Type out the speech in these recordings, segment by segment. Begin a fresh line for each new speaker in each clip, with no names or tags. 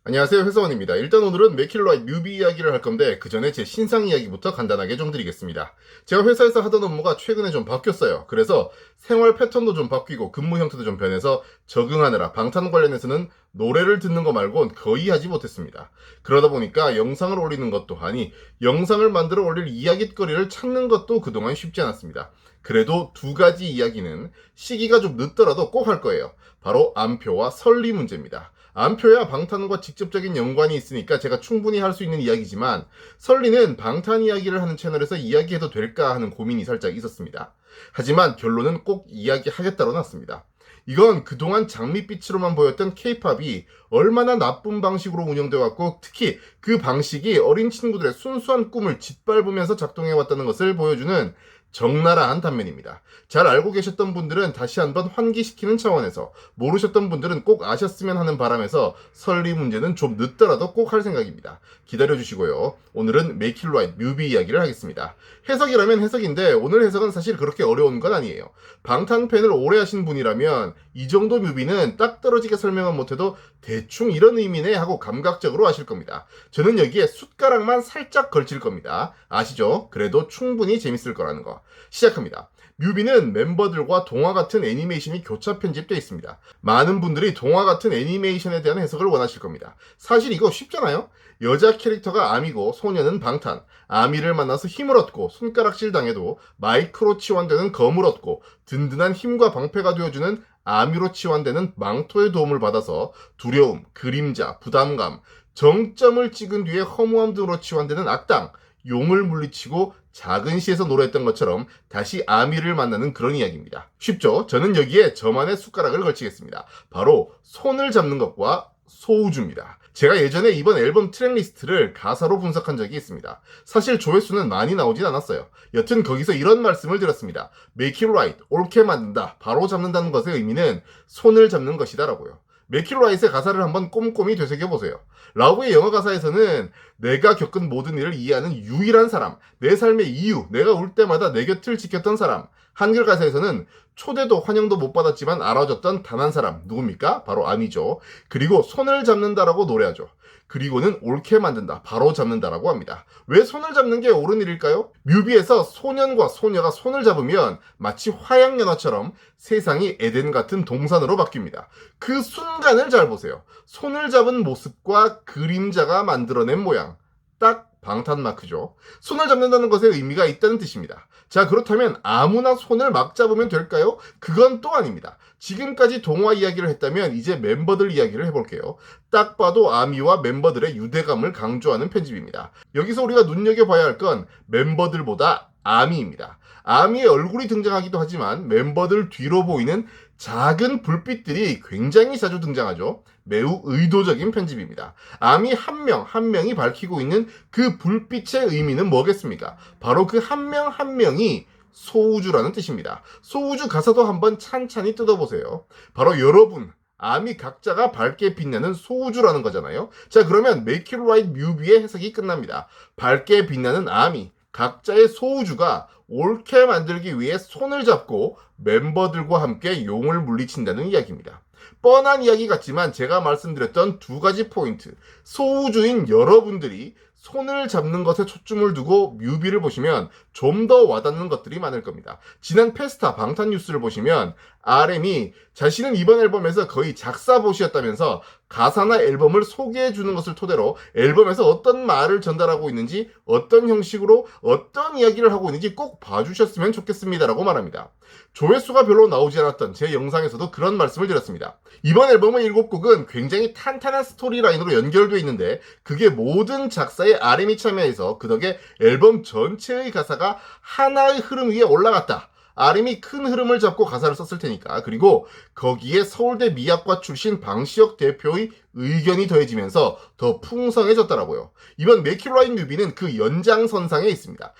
안녕하세요, 회사원입니다. 일단 오늘은 맥킬로이 뮤비 이야기를 할 건데 그 전에 제 신상 이야기부터 간단하게 좀 드리겠습니다. 제가 회사에서 하던 업무가 최근에 좀 바뀌었어요. 그래서 생활 패턴도 좀 바뀌고 근무 형태도 좀 변해서 적응하느라 방탄 관련해서는 노래를 듣는 거 말곤 거의 하지 못했습니다. 그러다 보니까 영상을 올리는 것도 아니 영상을 만들어 올릴 이야깃거리를 찾는 것도 그동안 쉽지 않았습니다. 그래도 두 가지 이야기는 시기가 좀 늦더라도 꼭 할 거예요. 바로 암표와 설리 문제입니다. 암표야 방탄과 직접적인 연관이 있으니까 제가 충분히 할 수 있는 이야기지만 설리는 방탄 이야기를 하는 채널에서 이야기해도 될까 하는 고민이 살짝 있었습니다. 하지만 결론은 꼭 이야기하겠다로 났습니다. 이건 그동안 장밋빛으로만 보였던 케이팝이 얼마나 나쁜 방식으로 운영되어 왔고 특히 그 방식이 어린 친구들의 순수한 꿈을 짓밟으면서 작동해왔다는 것을 보여주는 적나라한 단면입니다. 잘 알고 계셨던 분들은 다시 한번 환기시키는 차원에서 모르셨던 분들은 꼭 아셨으면 하는 바람에서 설리 문제는 좀 늦더라도 꼭 할 생각입니다. 기다려주시고요. 오늘은 Make It Right 뮤비 이야기를 하겠습니다. 해석이라면 해석인데 오늘 해석은 사실 그렇게 어려운 건 아니에요. 방탄 팬을 오래 하신 분이라면 이 정도 뮤비는 딱 떨어지게 설명은 못해도 대충 이런 의미네 하고 감각적으로 아실 겁니다. 저는 여기에 숟가락만 살짝 걸칠 겁니다. 아시죠? 그래도 충분히 재밌을 거라는 거. 시작합니다. 뮤비는 멤버들과 동화 같은 애니메이션이 교차 편집되어 있습니다. 많은 분들이 동화 같은 애니메이션에 대한 해석을 원하실 겁니다. 사실 이거 쉽잖아요? 여자 캐릭터가 아미고 소녀는 방탄. 아미를 만나서 힘을 얻고 손가락질 당해도 마이크로 치환되는 검을 얻고 든든한 힘과 방패가 되어주는 아미로 치환되는 망토의 도움을 받아서 두려움, 그림자, 부담감, 정점을 찍은 뒤에 허무함 등으로 치환되는 악당, 용을 물리치고 작은 시에서 노래했던 것처럼 다시 아미를 만나는 그런 이야기입니다. 쉽죠? 저는 여기에 저만의 숟가락을 걸치겠습니다. 바로 손을 잡는 것과 소우주입니다. 제가 예전에 이번 앨범 트랙리스트를 가사로 분석한 적이 있습니다. 사실 조회수는 많이 나오진 않았어요. 여튼 거기서 이런 말씀을 드렸습니다. Make it right, 옳게 만든다, 바로 잡는다는 것의 의미는 손을 잡는 것이다 라고요. Make it right의 가사를 한번 꼼꼼히 되새겨보세요. 라우의 영어 가사에서는 내가 겪은 모든 일을 이해하는 유일한 사람, 내 삶의 이유, 내가 울 때마다 내 곁을 지켰던 사람. 한글 가사에서는 초대도 환영도 못 받았지만 알아줬던 단 한 사람, 누굽니까? 바로 아미죠. 그리고 손을 잡는다라고 노래하죠. 그리고는 옳게 만든다, 바로 잡는다라고 합니다. 왜 손을 잡는 게 옳은 일일까요? 뮤비에서 소년과 소녀가 손을 잡으면 마치 화양연화처럼 세상이 에덴 같은 동산으로 바뀝니다. 그 순간을 잘 보세요. 손을 잡은 모습과 그림자가 만들어낸 모양. 딱 방탄 마크죠. 손을 잡는다는 것에 의미가 있다는 뜻입니다. 자, 그렇다면 아무나 손을 막 잡으면 될까요? 그건 또 아닙니다. 지금까지 동화 이야기를 했다면 이제 멤버들 이야기를 해볼게요. 딱 봐도 아미와 멤버들의 유대감을 강조하는 편집입니다. 여기서 우리가 눈여겨봐야 할 건 멤버들보다 아미입니다. 아미의 얼굴이 등장하기도 하지만 멤버들 뒤로 보이는 작은 불빛들이 굉장히 자주 등장하죠. 매우 의도적인 편집입니다. 아미 한 명 한 명이 밝히고 있는 그 불빛의 의미는 뭐겠습니까? 바로 그 한 명 한 명이 소우주라는 뜻입니다. 소우주 가사도 한번 찬찬히 뜯어보세요. 바로 여러분, 아미 각자가 밝게 빛나는 소우주라는 거잖아요. 자, 그러면 Make It Right 뮤비의 해석이 끝납니다. 밝게 빛나는 아미, 각자의 소우주가 옳게 만들기 위해 손을 잡고 멤버들과 함께 용을 물리친다는 이야기입니다. 뻔한 이야기 같지만 제가 말씀드렸던 두 가지 포인트, 소우주인 여러분들이 손을 잡는 것에 초점을 두고 뮤비를 보시면 좀 더 와닿는 것들이 많을 겁니다. 지난 페스타 방탄 뉴스를 보시면 RM이 자신은 이번 앨범에서 거의 작사보시였다면서 가사나 앨범을 소개해주는 것을 토대로 앨범에서 어떤 말을 전달하고 있는지 어떤 형식으로 어떤 이야기를 하고 있는지 꼭 봐주셨으면 좋겠습니다라고 말합니다. 조회수가 별로 나오지 않았던 제 영상에서도 그런 말씀을 드렸습니다. 이번 앨범의 7곡은 굉장히 탄탄한 스토리라인으로 연결되어 있는데 그게 모든 작사에 RM이 참여해서 그 덕에 앨범 전체의 가사가 하나의 흐름 위에 올라갔다. RM이 큰 흐름을 잡고 가사를 썼을 테니까. 그리고 거기에 서울대 미학과 출신 방시혁 대표의 의견이 더해지면서 더 풍성해졌더라고요. 이번 Make It Right 뮤비는 그 연장선상에 있습니다.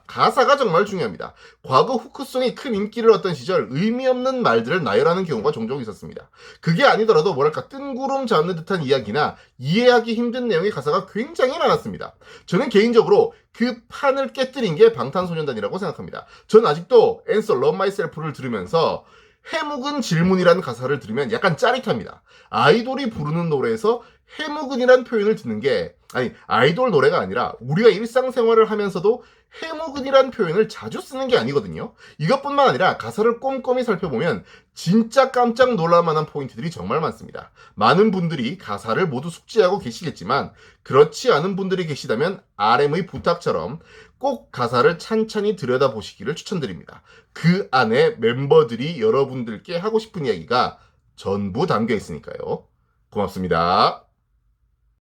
가사가 정말 중요합니다. 과거 후크송이 큰 인기를 얻던 시절 의미 없는 말들을 나열하는 경우가 종종 있었습니다. 그게 아니더라도 뭐랄까 뜬구름 잡는 듯한 이야기나 이해하기 힘든 내용의 가사가 굉장히 많았습니다. 저는 개인적으로 그 판을 깨뜨린 게 방탄소년단이라고 생각합니다. 전 아직도 Answer Love Myself를 들으면서 해묵은 질문이라는 가사를 들으면 약간 짜릿합니다. 아이돌이 부르는 노래에서 해묵은이란 표현을 듣는 게 아이돌 노래가 아니라 우리가 일상생활을 하면서도 해묵은이란 표현을 자주 쓰는 게 아니거든요. 이것뿐만 아니라 가사를 꼼꼼히 살펴보면 진짜 깜짝 놀랄 만한 포인트들이 정말 많습니다. 많은 분들이 가사를 모두 숙지하고 계시겠지만 그렇지 않은 분들이 계시다면 RM의 부탁처럼 꼭 가사를 찬찬히 들여다보시기를 추천드립니다. 그 안에 멤버들이 여러분들께 하고 싶은 이야기가 전부 담겨 있으니까요. 고맙습니다.